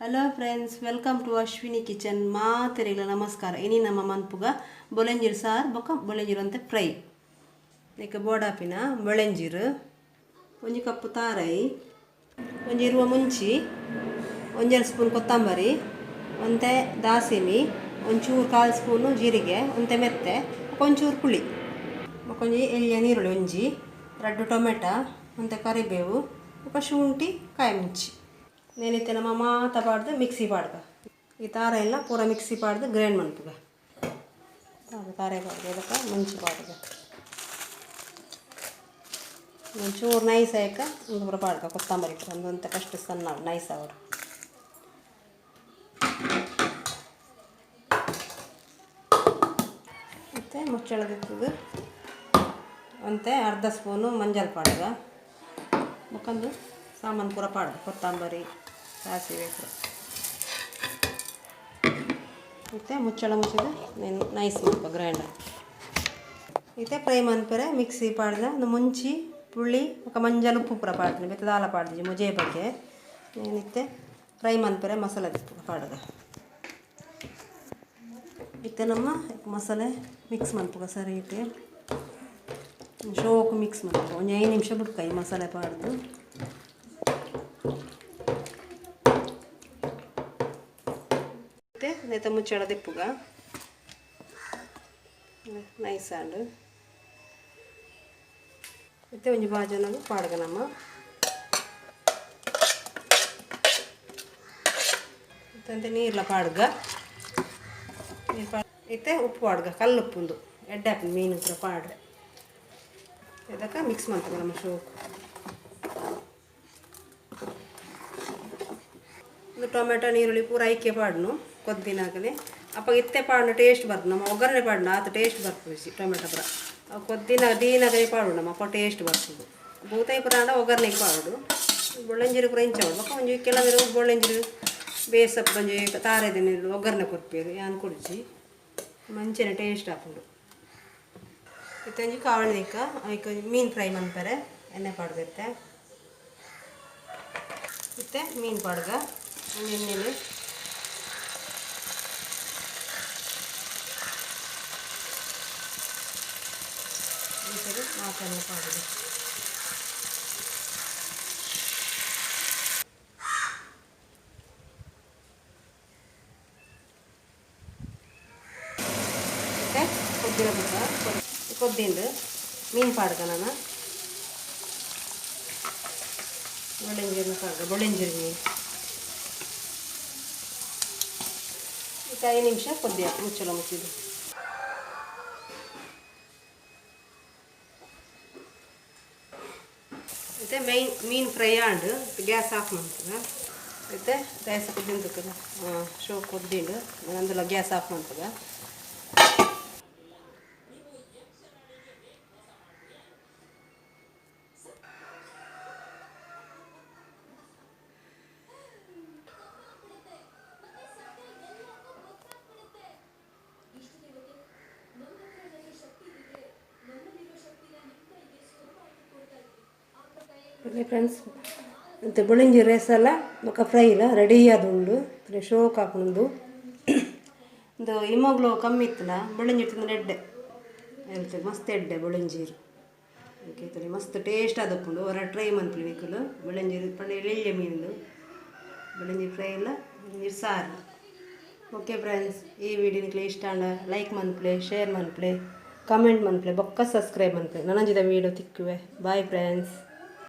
Hello friends, welcome to Ashwini kitchen. ಮಾತೆರೆಗಳ ನಮಸ್ಕಾರ. ಇನಿ ನಮ್ಮ ಮನ್ಪುಗ ಬೊಳೆಂಜೀರು ಸಾರು ಬೊಕ್ಕ ಬೊಳೆಂಜೀರು ಅಂತ ಫ್ರೈ. ಈಗ ಬೋಡಾಪಿನ ಬೊಳೆಂಜೀರು ಒಂಜಿ ಕಪ್ಪು ತಾರೈ, ಒಂಜಿ ಇರುವ ಮುಂಚಿ, ಒಂಜೆರಡು ಸ್ಪೂನ್ ಕೊತ್ತಂಬರಿ, ಒಂತೆ ದಾಸಿಮಿ, ಒಂಚೂರು 1/4 ಸ್ಪೂನು ಜೀರಿಗೆ, ಒಂತೆ ಮೆತ್ತೆ, ಒಂಚೂರು ಪುಳಿ, ಒಂಜಿ ಎಳ್ಳಿಯ ನೀರುಳ್ಳಿ ಒಂಜಿ, 2 ಟೊಮೆಟೊ, ಒಂತೆ ಕರಿಬೇವು, ఒక ಶುಂಠಿ ಕಾಯಿ ಮುಂಚಿ నేనైతే ನಮ್ಮ ಮಾತ ಪಾಡ್ದು ಮಿಕ್ಸಿ ಪಾಡ್ಗ ಈ ತಾರ ಎಲ್ಲ ಪೂರ ಮಿಕ್ಸಿ ಪಾಡ್ದು ಗ್ರೈಂಡ್ ಮನ್ಪುಗ ತಾರೆ ಪಾಡ್ದು ಅದಕ್ಕೆ ಮುಂಚಿ ಪಾಡ್ಗ ಒಂಚೂರು ನೈಸ್ ಆಯ್ಕೆ ಒಂದು ಪೂರ ಪಾಡ್ಗ ಕೊತ್ತಂಬರಿ ಒಂದಂತ ಕಷ್ಟು ಸಣ್ಣ ನೈಸ್ ಅವರು ಮತ್ತು ಮುಚ್ಚಳದಿತ್ತದು ಅಂತೆ ಅರ್ಧ ಸ್ಪೂನು ಮಂಜಲ್ ಪಾಡ್ಗ ಮುಖಂದು ಸಾಮಾನು ಪೂರ ಪಾಡ್ದು ಕೊತ್ತಂಬರಿ ಸಾಸಿವೆ ಮತ್ತು ಮುಚ್ಚಳ ಮುಚ್ಚಿದ ನೈಸ್ ಮಲ್ಪ ಗ್ರೈಂಡರ್ ಇತ್ತೆ ಫ್ರೈ ಮನ್ಪರೆ ಮಿಕ್ಸಿ ಪಾಡ್ದ ಒಂದು ಮುಂಚಿ ಪುಳಿ ఒక ಮಂಜಲ್ ಉಪ್ಪು ಪೂರ ಪಾಡ್ತೀನಿ ಬೆತ್ತದಾಲ ಪಾಡ್ದಿ ಮುಜೆ ಬಗ್ಗೆ ಏನಿತ್ತೆ ಫ್ರೈ ಮನ್ಪರೆ ಮಸಾಲೆ ದಿಪ್ಪು ಪಾಡ್ದ ಇತ್ತೆ ನಮ್ಮ ಮಸಾಲೆ ಮಿಕ್ಸ್ ಮನ್ಪುಗ ಸರಿ ಇಟ್ಟು ಶೋಕು ಮಿಕ್ಸ್ ಮನ್ಪುಗ ಒಂದು 5 ನಿಮಿಷ ಬಿಡ್ಕ ಈ ಮಸಾಲೆ ಪಾಡ್ದು ನೇತ ಮುಚ್ಚಳ ದಿಪ್ಪುಗ ನೈಸ್ ಆಂಡು ಮತ್ತೆ ಒಂಜಿ ಬಾಜನಗು ಪಾಡ್ಗ ನಮ್ಮ ಮತ್ತೆ ನೀರ್ಲ ಪಾಡ್ಗ ಇತ್ತೆ ಉಪ್ಪು ಪಾಡ್ಗ ಕಲ್ಲುಪ್ಪುಂದು ಎಡ್ಡಾಪಿ ಮೀನು ಪೂರ ಪಾಡ್ರೆ ಇದಕ್ಕೆ ಮಿಕ್ಸ್ ಮಾಡ್ತೇವೆ ನಮ್ಮ ಶೋಕು ಒಂದು ಟೊಮೆಟೊ ನೀರುಳ್ಳಿ ಪೂರ ಐಕೆ ಪಾಡ್ನು ಕೊದ್ದಿನಾಗಲೇ ಅಪ್ಪ ಇತ್ತೆ ಪಾಡ್ನು ಟೇಸ್ಟ್ ಬರ್ತದೆ ನಮ್ಮ ಒಗ್ಗರಣೆ ಪಾಡ್ನ ಆತ ಟೇಸ್ಟ್ ಬರ್ತದೆ ಟೊಮೆಟೊ ಪುರ ಕೊದ್ದಿನ ದೀನಾಗಲೇ ಪಾಡು ನಮ್ಮ ಅಪ್ಪ ಟೇಸ್ಟ್ ಬರ್ತದೆ ಬೂತಾಯಿ ಪುರ ಅಂಡ ಒಗ್ಗರಣೆಗೆ ಪಾಡು ಬೊಳ್ಳಂಜೀರು ಪುರ ಇಂಚ ಮಾಡ್ಬೇಕು ಒಂಜಿ ಕೆಲವರು ಬೊಳ್ಳಂಜೀರು ಬೇಸಪ್ಪ ಒಂಜಿ ತಾರೆದ ನೀರು ಒಗ್ಗರಣೆ ಕೊಡ್ಪೇರು ಯಾನ್ ಕುಡಿಸಿ ಮಂಚಿನ ಟೇಸ್ಟ್ ಹಾಕೊಂಡು ಇತ್ತೆ ಒಂಜಿ ಕಾವಳಿಕ ಅದಕ್ಕೆ ಮೀನು ಫ್ರೈ ಮಾಡ್ತಾರೆ ಎಣ್ಣೆ ಪಾಡ್ದಿತ್ತೆ ಇತ್ತೆ ಮೀನು ಪಾಡ್ಗ ಎಣ್ಣೆಲಿ ಸರಿ ಮಾತನ್ನು ಪಾಡುದು ಮತ್ತೆ ಕೊದ್ದಿನ ಕೊದ್ದಿಂಡು ಮೀನು ಪಾಡ್ಗ ನಾನು ಬೊಳೆಂಜೀರು ಪಾಡ್ಗ ಬೊಳೆಂಜೀರು ಮೀನು ಈಗ 5 ನಿಮಿಷ ಕೊದ್ದಿ ಹಾಕಿ ಮುಚ್ಚಳ ಮುಚ್ಚಿದ್ದು ಮತ್ತೆ ಮೀನು ಫ್ರೈ ಆಂಡು ಗ್ಯಾಸ್ ಆಫ್ ಮಾಡ್ತದೆ ಮತ್ತೆ ಗ್ಯಾಸ್ ಕುದ್ದಿಂದು ಶೋ ಕೊದ್ದಿಂಡು అందులో ಗ್ಯಾಸ್ ಆಫ್ ಮಾಡ್ತದೆ ಫ್ರೆಂಡ್ಸ್ ಮತ್ತು ಬೊಳೆಂಜಿ ರೈಸ್ ಎಲ್ಲ ಬೊಕ್ಕ ಫ್ರೈ ಇಲ್ಲ ರೆಡಿ ಆದುಂಡು ಶೋಕ್ ಹಾಕೊಂಡು ಒಂದು ಹಿಮೋಗ್ಲೋ ಕಮ್ಮಿ ಇತ್ತಲ್ಲ ಬೊಳೆಂಜಿ ತಿಂದು ಎಡ್ಡೆ ಹೇಳ್ತೇವೆ ಮಸ್ತ್ ಎಡ್ಡೆ ಬೊಳೆಂಜೀರು ಓಕೆ ಮಸ್ತ್ ಟೇಸ್ಟ್ ಆದಪ್ಪುಂಡು ಹೊರ ಟ್ರೈ ಮನ್ಪುಲಿ ಬೇಕಲು ಬೊಳೆಂಜೀರು ಪಂಡ ಎಳ್ಳೆ ಮೀನು ಬೊಳೆಂಜಿ ಫ್ರೈ ಇಲ್ಲ ಬೊಳೆಂಜಿ ಸಾರು ಓಕೆ ಫ್ರೆಂಡ್ಸ್ ಈ ವಿಡಿಯೋ ನಿಮಗೆ ಇಷ್ಟ ಆಂಡ ಲೈಕ್ ಮನ್ಪ್ಲೆ ಶೇರ್ ಮನ್ಪ್ಲೆ ಕಮೆಂಟ್ ಮನ್ಪ್ಲೆ ಬೊಕ್ಕ ಸಬ್ಸ್ಕ್ರೈಬ್ ಮನ್ಪ್ಲೆ ನನಂಜಿದ ವೀಡಿಯೋ ತಿಕ್ಕುವೆ ಬಾಯ್ ಫ್ರೆಂಡ್ಸ್.